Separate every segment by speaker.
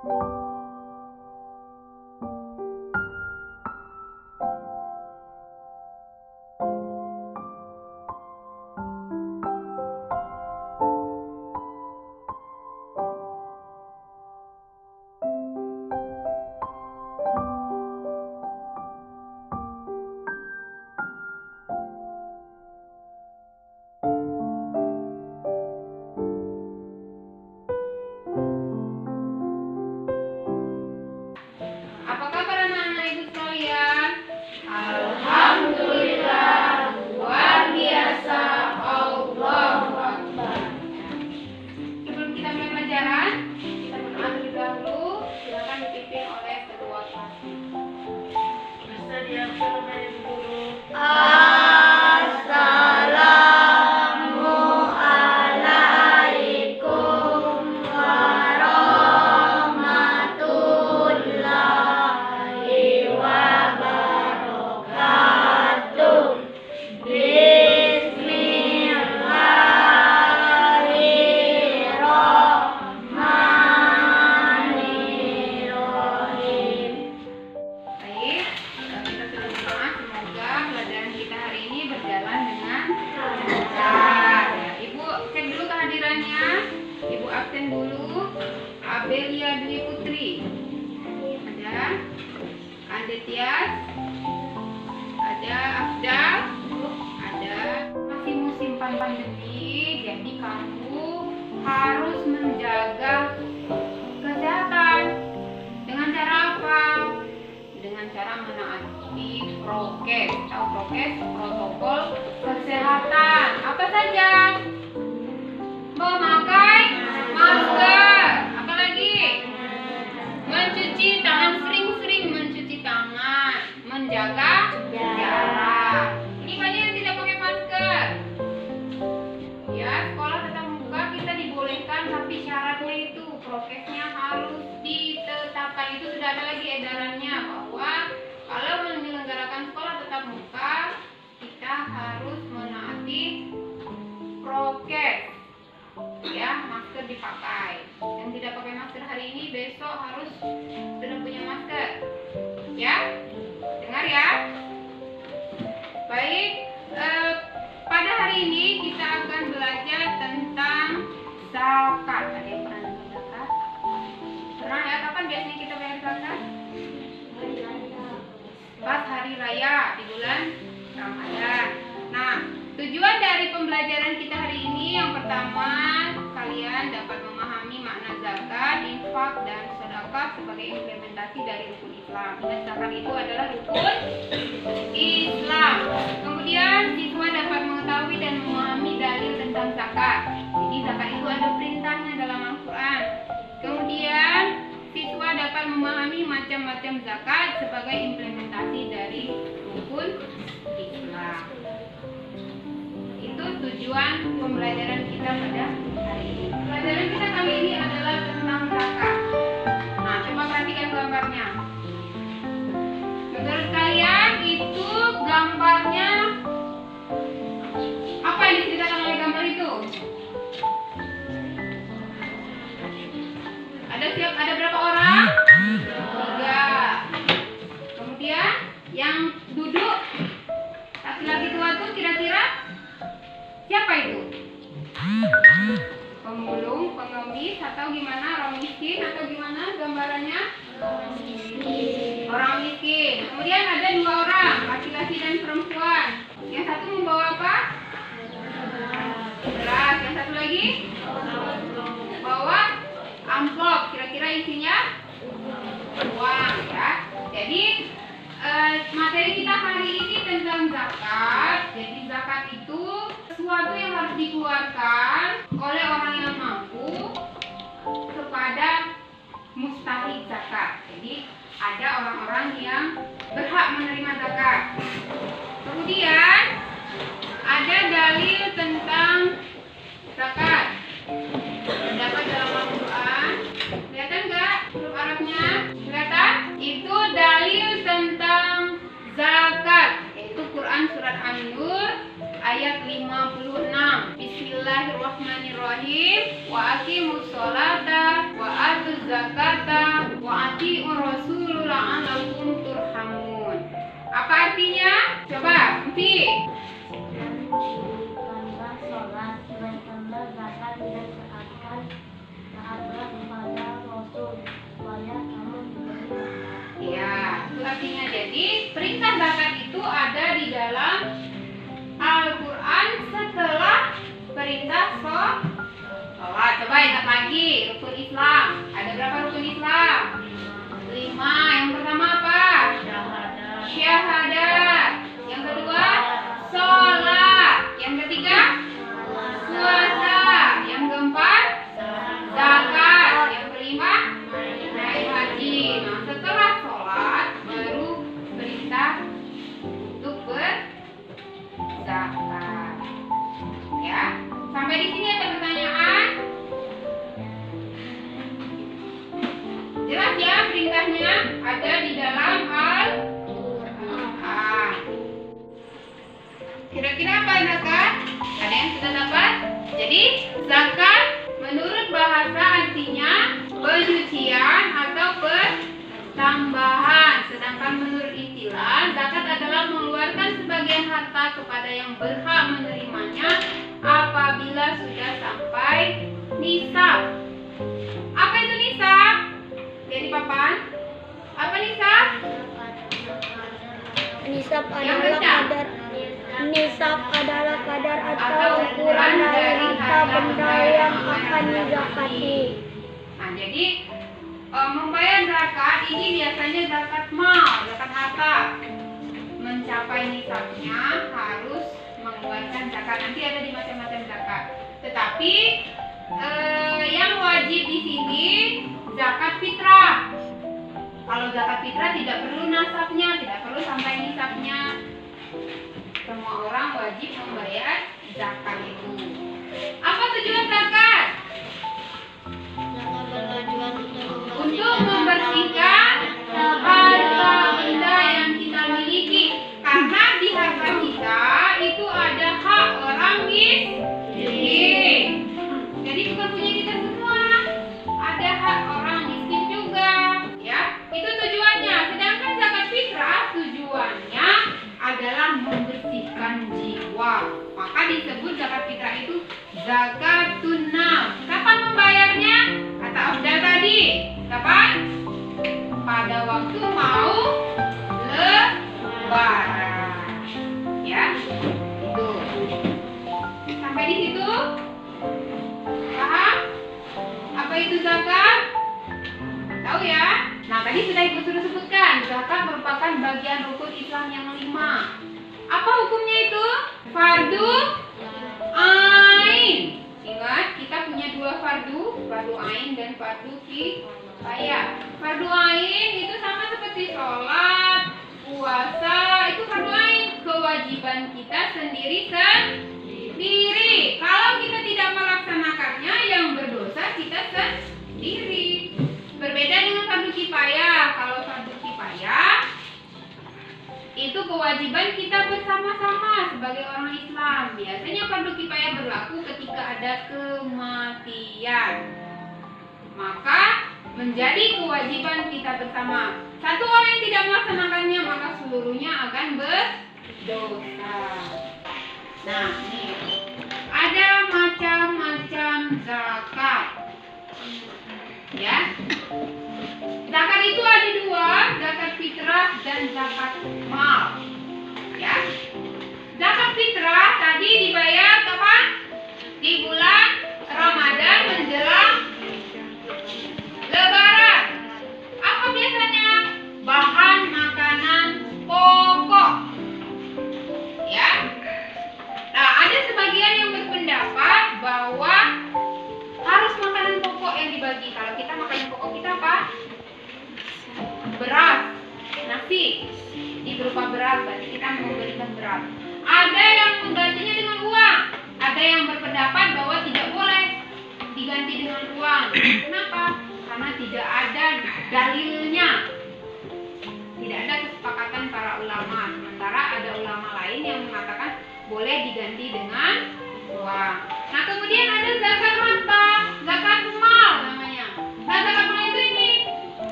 Speaker 1: Apa kabar anak-anak ibu sekalian?
Speaker 2: Alhamdulillah, luar biasa, Allahu Akbar.
Speaker 1: Sebelum kita mulai pelajaran, kita berdoa terlebih dahulu. Silakan dipimpin oleh ketua kelas.
Speaker 2: Assalamualaikum warahmatullahi wabarakatuh. Bismillahirrahmanirrahim.
Speaker 1: Baik, kita sudah berdoa. Semoga pelajaran kita hari ini berjalan dengan lancar. Ya, Ibu cek dulu kehadirannya. Ibu absen dulu. Abelia Dwi Putri. Ada. Ade Tias. Ada Afdal. Ada. Masih musim pandemi, jadi kamu harus menjaga kesehatan. Dengan cara apa? Dengan cara menaati prokes. Tahu prokes? Protokol kesehatan. Apa saja? Memakai masker. Apa lagi? Mencuci tangan, sering-sering mencuci tangan. Menjaga jarak. Ini banyak yang tidak pakai masker. Ya, sekolah tetap muka kita dibolehkan, tapi syaratnya itu prokesnya harus ditetapkan. Itu sudah ada lagi edarannya bahwa kalau menyelenggarakan sekolah tetap muka, kita harus menaati prokes. Ya, masker dipakai. Yang tidak pakai masker hari ini, besok harus sudah punya masker. Ya, dengar ya. Baik, pada hari ini kita akan belajar tentang zakat. Ada yang pernah dengar zakat? Pernah ya? Kapan biasanya kita bayar zakat? Pas hari raya di bulan Ramadan. Nah, tujuan dari pembelajaran kita hari ini yang pertama, kalian dapat memahami makna zakat, infak, dan sedekah sebagai implementasi dari rukun Islam. Ingat, zakat itu adalah rukun Islam. Kemudian siswa dapat mengetahui dan memahami dalil tentang zakat. Jadi zakat itu ada perintahnya dalam Al-Quran. Kemudian siswa dapat memahami macam-macam zakat sebagai implementasi dari rukun Islam. Itu tujuan pembelajaran kita pada hari ini. Pelajaran kita kali ini adalah tentang zakat. Nah, coba perhatikan gambarnya. Menurut kalian itu gambarnya apa yang diceritakan oleh gambar itu? Ada berapa orang? 3. Kemudian yang duduk laki-laki tua itu kira-kira siapa itu? Pemulung, pengemis, atau gimana? Orang miskin atau gimana gambarannya? Orang miskin. Kemudian ada 2 orang, laki-laki dan perempuan. Yang satu membawa apa? Beras. Yang satu lagi? Bawa amplop. Kira-kira isinya uang, ya. Jadi materi kita hari ini tentang zakat. Jadi zakat itu sesuatu yang harus dikeluarkan oleh orang yang mampu kepada mustahik zakat. Jadi ada orang-orang yang berhak menerima zakat. Kemudian ada dalil tentang zakat. Terdapat dalam Al-Quran. Kelihatan nggak huruf Arabnya? Kelihatan? Itu dalil tentang zakat, yaitu Quran surat An-Nur ayat 56. Bismillahirrahmanirrahim. Wa aqimus sholata wa atuz zakata wa atiur rasul la'allakum turhamun. Apa artinya? Coba, Mfi.
Speaker 2: Dirikanlah sholat, tunaikanlah zakat dan taatkan taatlah kepada Rasul supaya kamu diberi manfaat.
Speaker 1: Ya, itu artinya. Jadi perintah zakat itu ada di dalam Al-Quran setelah perintah sholat. Coba ingat lagi rukun Islam. Ada berapa rukun Islam? 5. Yang pertama apa? Syahadat. Yang kedua sholat. Yang ketiga puasa. Yang keempat zakat. Yang kelima naik haji. Nah, setelah sholat baru perintah untuk berzakat. Ya, sampai di sini ada pertanyaan? Jelas ya, perintahnya ada di dalam Al-Quran. Kira-kira apa zakat? Ada yang sudah dapat? Jadi zakat menurut bahasa artinya penyucian atau pertambahan. Sedangkan menurut istilah zakat adalah mengeluarkan sebagian harta kepada yang berhak menerimanya apabila sudah sampai nisab. Apa itu nisab? Jadi papan. Apa nisab?
Speaker 2: Nisab adalah kadar atau ukuran dari harta benda yang akan dizakati.
Speaker 1: Nah, jadi membayar zakat ini biasanya zakat mal, zakat harta. Mencapai nisabnya harus mengeluarkan zakat. Nanti ada di macam-macam zakat. Tetapi yang wajib di sini zakat fitrah. Kalau zakat fitrah tidak perlu nasabnya, tidak perlu sampai nisabnya. Semua orang wajib membayar zakat itu. Apa tujuan zakat?
Speaker 2: Zakat bertujuan
Speaker 1: Untuk membersihkan harta benda yang kita miliki. Karena di harta kita itu ada hak orang miskin. Jadi bukan punya kita semua. Ada hak orang miskin juga. Ya, itu tujuannya. Sedangkan zakat fitrah tujuannya adalah membersihkan jiwa. Maka disebut zakat fitrah itu zakatun nafs. Kapan membayarnya? Kata Abdal tadi. Kapan? Pada waktu mau lebaran. Ya, itu. Sampai di situ? Paham? Apa itu zakat? Tahu ya? Nah, tadi sudah Ibu suruh sebutkan, zakat merupakan bagian rukun Islam yang 5. Apa hukumnya itu? Fardu ain. Ingat, kita punya 2 fardu, fardu ain dan fardu kifayah. Fardu ain itu sama seperti sholat, puasa, itu fardu ain, kewajiban kita sendiri. Kalau kita tidak melaksanakannya, yang berdosa kita sendiri. Berbeda dengan fardu kifayah. Kalau fardu kifayah itu kewajiban kita bersama-sama sebagai orang Islam. Biasanya fardu kifayah berlaku ketika ada kematian. Maka menjadi kewajiban kita bersama. Satu orang yang tidak melaksanakannya, maka seluruhnya akan berdosa. Nah, ini ada macam-macam zakat. Ya, zakat itu ada 2, zakat fitrah dan zakat mal. Ya, zakat fitrah tadi dibayar kapan? Di bulan Ramadan menjelang Lebaran. Apa biasanya? Bahan makanan pokok. Ya. Nah, ada sebagian yang berpendapat bahwa harus makanan pokok yang dibagi. Kalau kita makanan pokok kita apa? Beras, nasi. Ini berupa beras, berarti kita memberikan beras. Ada yang menggantinya dengan uang. Ada yang berpendapat bahwa tidak boleh diganti dengan uang. Kenapa? Karena tidak ada dalilnya. Tidak ada kesepakatan para ulama. Sementara ada ulama lain yang mengatakan boleh diganti dengan uang. Nah, kemudian ada zakat harta, zakat mal namanya. Nah, zakat mal itu ini,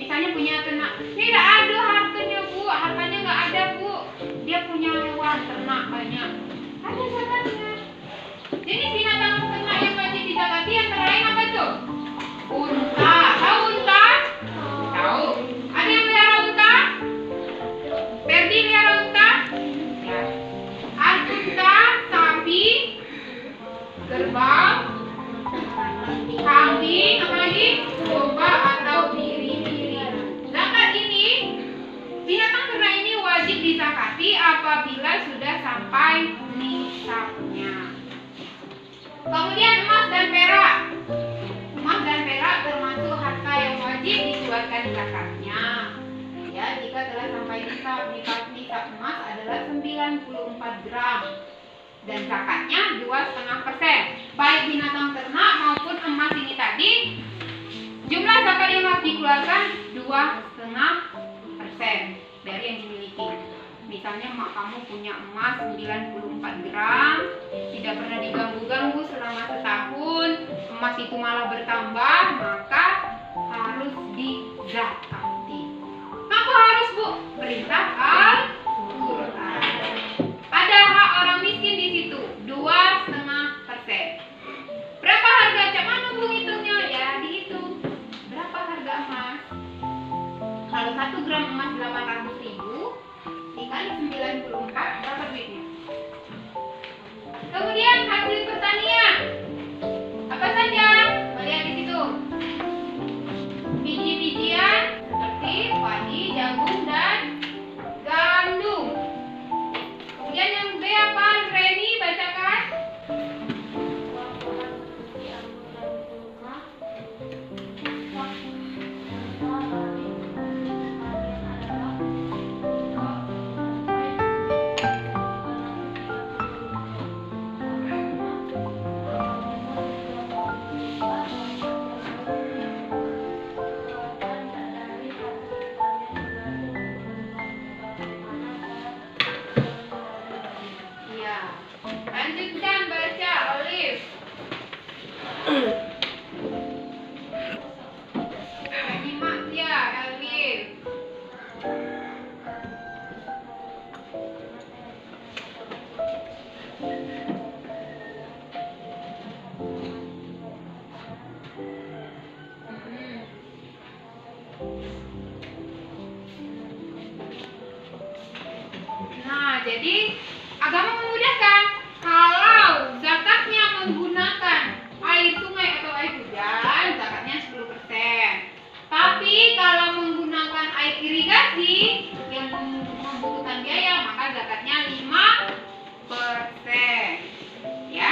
Speaker 1: misalnya punya ternak, tidak ada hartanya bu, hartanya nggak ada bu, dia punya hewan ternak banyak, ada zakatnya. Jadi binatang ternak yang wajib dizakati antara lain apa tuh? Unta, tahu unta? Tahu. Ada yang pelihara unta? Ferdi pelihara unta? Ya. Unta, sapi, kerbau, kambing, apa lagi? Domba atau biri-biri. Zakat ini, binatang ternak ini wajib dizakati apabila sudah sampai nisabnya. Kemudian emas dan perak. Emas dan perak termasuk harta yang wajib dikeluarkan zakatnya. Ya, jika telah sampai nisab emas adalah 94 gram dan zakatnya 2,5%. Baik binatang ternak maupun emas ini tadi, jumlah zakat yang harus dikeluarkan 2,5% dari yang dimiliki. Misalnya mak kamu punya emas 94 gram, tidak pernah diganggu-ganggu selama setahun, emas itu malah bertambah, maka harus dizakati. Kenapa harus bu? Perintah Al-Quran. Ada hak orang miskin di situ, 2,5%. Berapa harga? Cak mana bu hitungnya? Ya dihitung. Berapa harga emas? Kalau 1 gram emas 800.000 dikali 94, berapa duitnya? Kemudian hasil pertanian apa saja? Lihat di situ. Biji-bijian seperti padi, jagung dan gandum. Kemudian yang B apa? Reni bacakan. Iya. Lanjutkan baca, Olive. Nyimak ya, Olive. Nah, jadi agama memudahkan. Kalau zakatnya menggunakan air sungai atau air hujan, zakatnya 10%. Tapi kalau menggunakan air irigasi yang membutuhkan biaya, maka zakatnya 5%. Ya,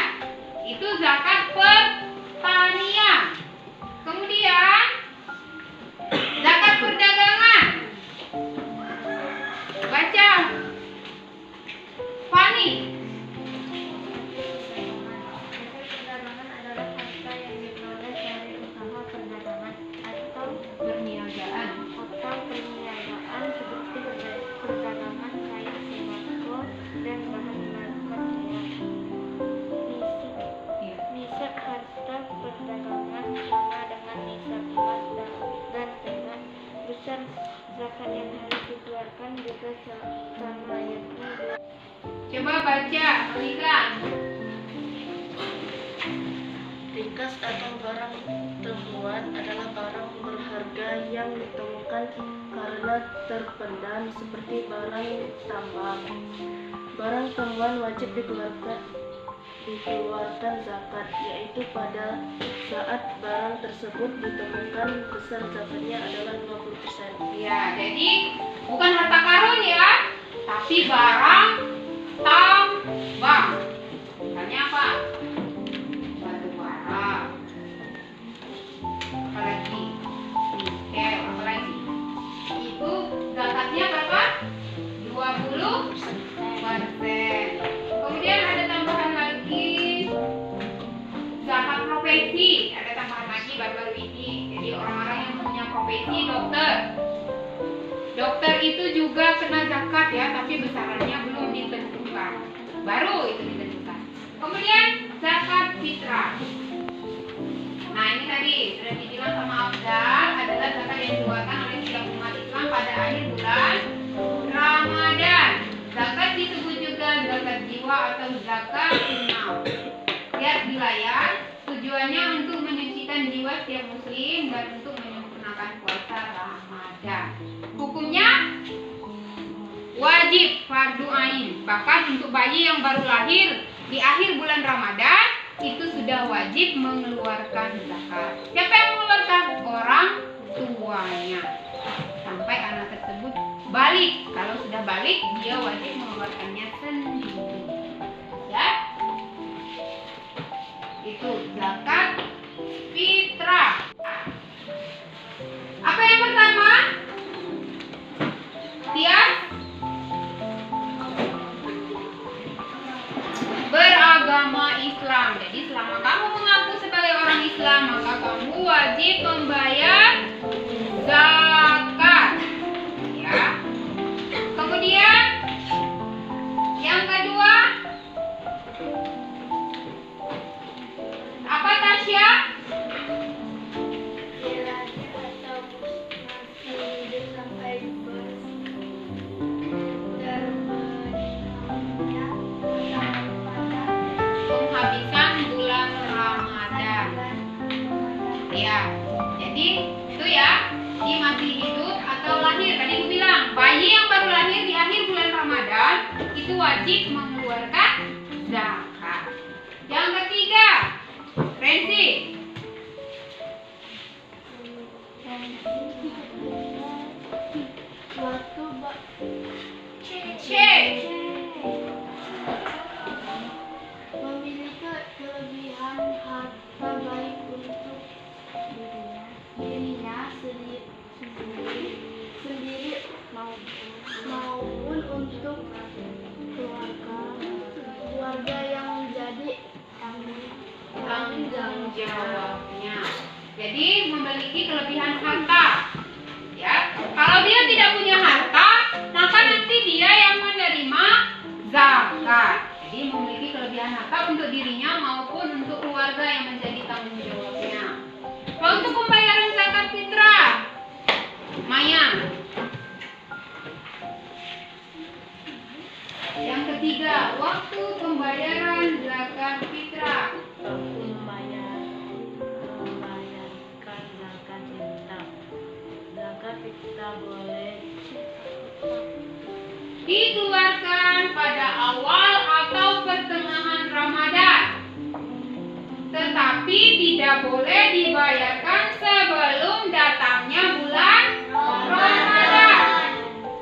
Speaker 1: itu zakat pertanian. Kemudian zakat perdagangan. Baca, Fani.
Speaker 2: Perdagangan adalah harta yang diperoleh dari usaha perdagangan atau
Speaker 1: Perniagaan.
Speaker 2: perniagaan seperti perdagangan kain sembako dan bahan pakaian.
Speaker 1: Iya.
Speaker 2: Nisab harta perdagangan sama dengan nisab emas dan perak. Besar zakat yang harus dikeluarkan juga sama yakni
Speaker 1: Coba baca, berikan.
Speaker 2: ringkas atau barang temuan adalah barang berharga yang ditemukan karena terpendam seperti barang tambang. Barang temuan wajib dikeluarkan zakat, yaitu pada saat barang tersebut ditemukan besar zakatnya adalah 20%.
Speaker 1: Ya, jadi bukan harta karun ya, tapi barang tambang. Misalnya apa? Batu bara. Apalagi? Nikel, apalagi? Itu zakatnya berapa? 20%. Kemudian ada tambahan lagi zakat profesi, ada tambahan lagi baru-baru ini. Jadi orang-orang yang punya profesi dokter, dokter itu juga kena zakat ya, tapi besarannya belum ditentukan, baru itu ditentukan. Kemudian fitrah. Nah ini tadi sudah dibilang sama Abdal, adalah zakat yang dikeluarkan oleh setiap umat Islam pada akhir bulan Ramadan. Zakat disebut juga zakat jiwa atau zakat mal. Lihat di layar, tujuannya untuk menyucikan jiwa setiap muslim dan untuk menyempurnakan puasa Ramadan. Hukumnya wajib fardu ain. Bahkan untuk bayi yang baru lahir di akhir bulan Ramadan itu sudah wajib mengeluarkan zakat. Siapa yang mengeluarkan? Orang tuanya. Sampai anak tersebut balik. Kalau sudah balik, dia wajib mengeluarkannya sendiri. Ya. Itu zakat fitrah. Apa yang pertama? Tiap beragama Islam. Jadi selama kamu mengaku sebagai orang Islam, maka kamu wajib membayar zakat. Ya. Kemudian yang kedua, apa Tasya? Penghabisan bulan Ramadan. Ya, jadi itu ya, dia masih hidup atau lahir. Tadi aku bilang, bayi yang baru lahir di akhir bulan Ramadan itu wajib mengeluarkan zakat. Yang ketiga, Rensi. C.
Speaker 2: Memiliki kelebihan harta baik untuk dirinya sendiri maupun untuk keluarga yang menjadi
Speaker 1: Tanggung jawabnya. Jadi memiliki kelebihan harta. Ya, kalau dia tidak punya harta, maka nanti dia yang menerima zakat. Jadi memiliki kelebihan harta untuk dirinya maupun untuk keluarga yang menjadi tanggung jawabnya. Kalau untuk pembayaran zakat fitrah, Maya. Yang ketiga, waktu pembayaran zakat fitrah.
Speaker 2: Membayarkan zakat fitrah. Zakat fitrah boleh
Speaker 1: Dikeluarkan pada awal atau pertengahan Ramadan, tetapi tidak boleh dibayarkan sebelum datangnya bulan Ramadan.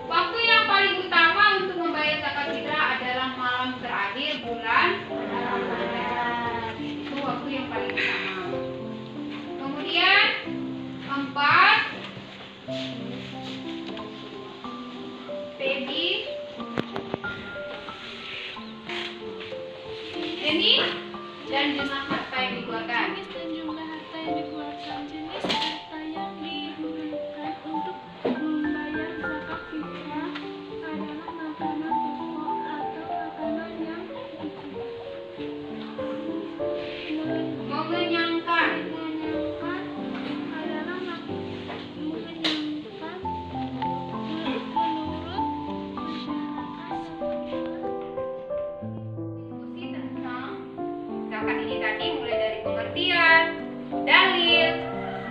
Speaker 1: Waktu yang paling utama untuk membayar zakat fitrah adalah malam terakhir bulan Ramadan. Itu waktu yang paling utama. Kemudian 4, Baby ini dan jumlah harta yang dikeluarkan.
Speaker 2: jumlah harta yang dikeluarkan. Jenis harta yang digunakan untuk membayar zakat fitrah adalah makanan pokok atau makanan yang
Speaker 1: Mengenyangkan.
Speaker 2: mengenyangkan adalah mengenyangkan menurut masyarakat.
Speaker 1: Diskusi tentang zakat ini tadi mulai dari pengertian, dalil,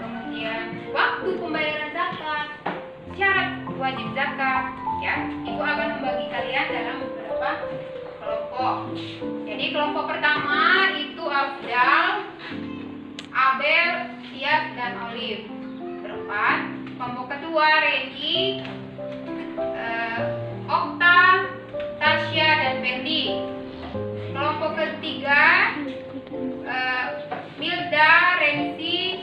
Speaker 1: kemudian waktu pembayaran zakat, syarat wajib zakat. Ya, Ibu akan membagi kalian dalam beberapa kelompok. Jadi kelompok pertama itu Afdal, Abel, Tias, dan Olive. Berempat. Kelompok kedua Regi, Okta, Tasya, dan Fendi. Kelompok ketiga Milda, Rensi,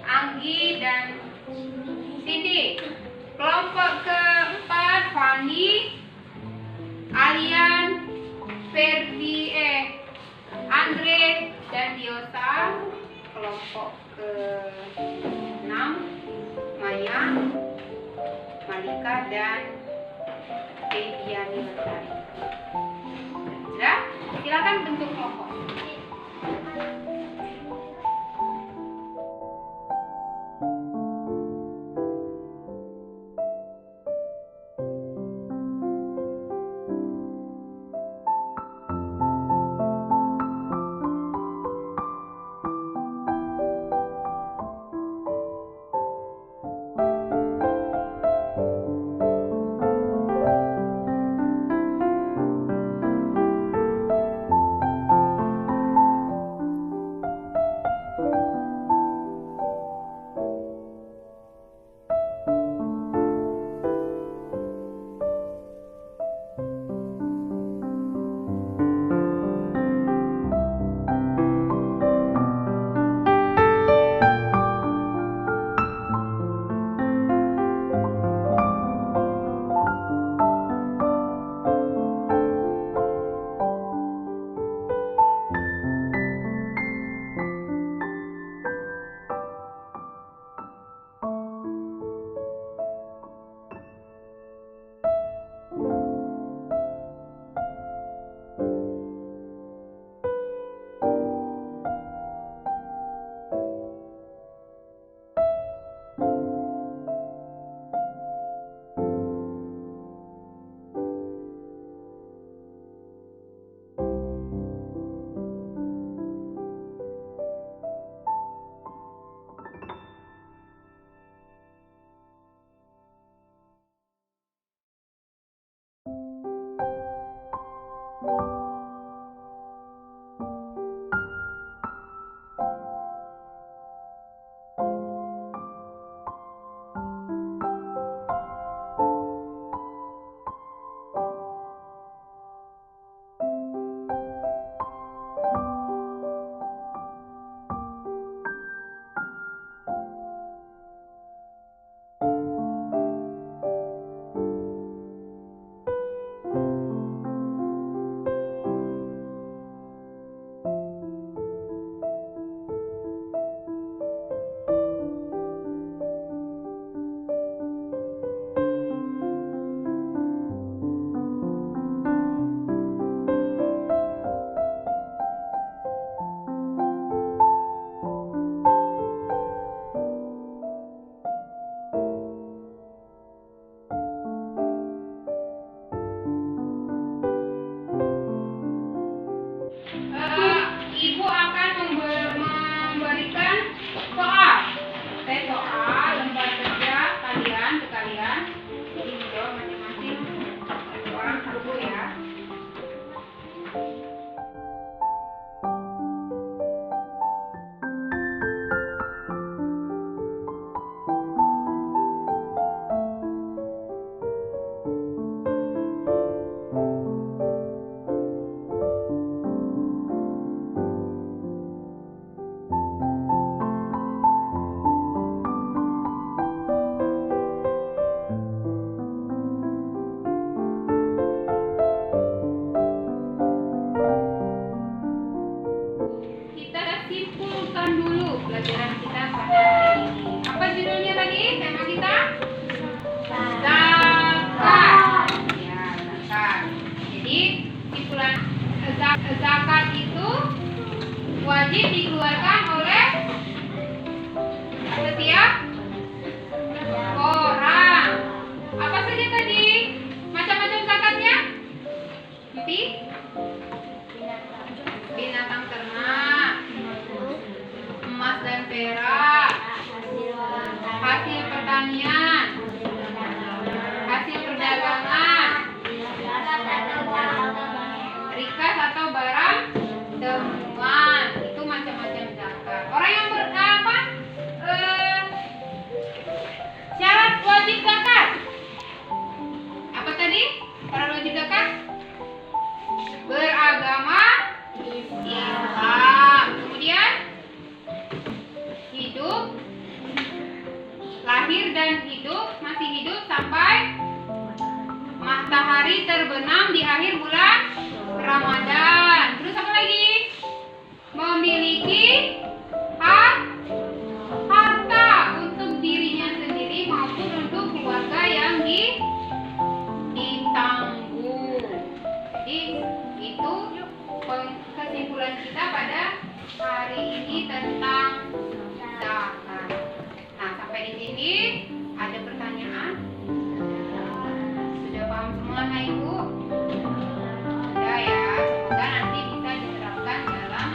Speaker 1: Anggi, dan Cindy. Kelompok keempat Fandi, Alian, Ferdi, Andre, dan Diosa. Kelompok ke-6 Maya, Malika, dan Ediani Lestari. Sudah? Silakan bentuk kelompok. dulu pelajaran kita pada hari ini. Apa judulnya tadi? Tema kita? Zakat. Ya, zakat. Jadi, kesimpulan zakat itu wajib dikeluarkan oleh setiap orang. Apa saja tadi? Macam-macam zakatnya? Binatang ternak, emas dan perak, hasil pertanian, hasil perdagangan, rikas atau barang temuan. Itu macam-macam zakat. Orang yang syarat wajib zakat. Apa tadi? Syarat wajib zakat? Beragama Islam. Kemudian hidup, lahir dan hidup, masih hidup sampai matahari terbenam di akhir bulan Ramadan. Terus apa lagi? Memiliki harta untuk dirinya sendiri maupun untuk keluarga yang ditanggung. Jadi itu kesimpulan kita pada hari ini tentang zakat. Nah, sampai di sini ada pertanyaan? Sudah paham semua, Nah Ibu? Sudah ya. Semoga nanti bisa diterapkan dalam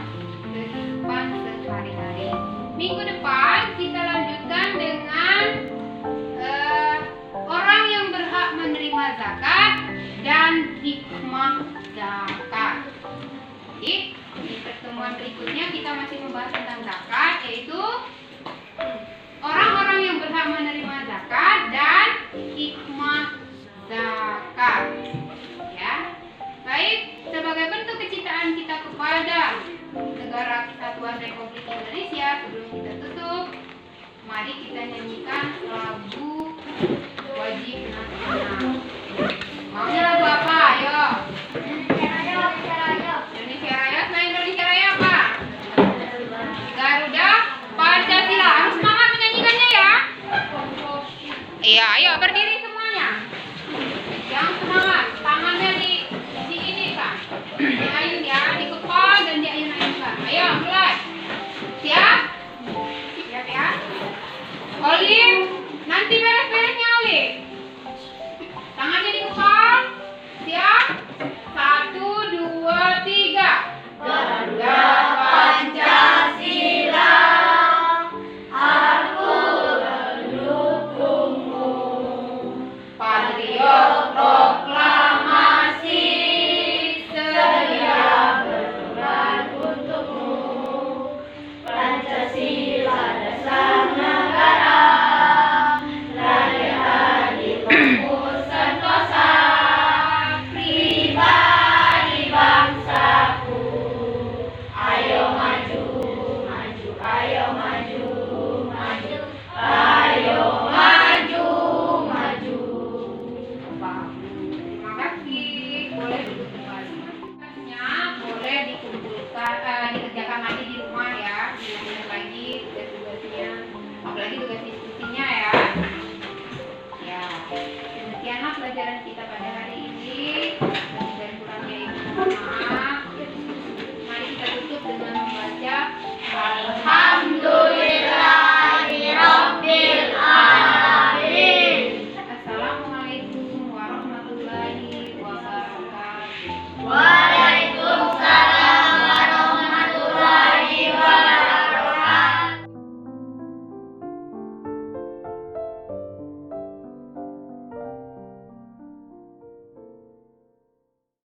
Speaker 1: kehidupan sehari-hari. Minggu depan kita lanjutkan dengan orang yang berhak menerima zakat dan hikmah zakat. Jadi di pertemuan berikutnya kita masih membahas tentang zakat, yaitu orang-orang yang berhak menerima zakat dan hikmah zakat. Ya, baik, sebagai bentuk kecintaan kita kepada Negara Kesatuan Republik Indonesia, sebelum kita tutup, mari kita nyanyikan lagu wajib nasional.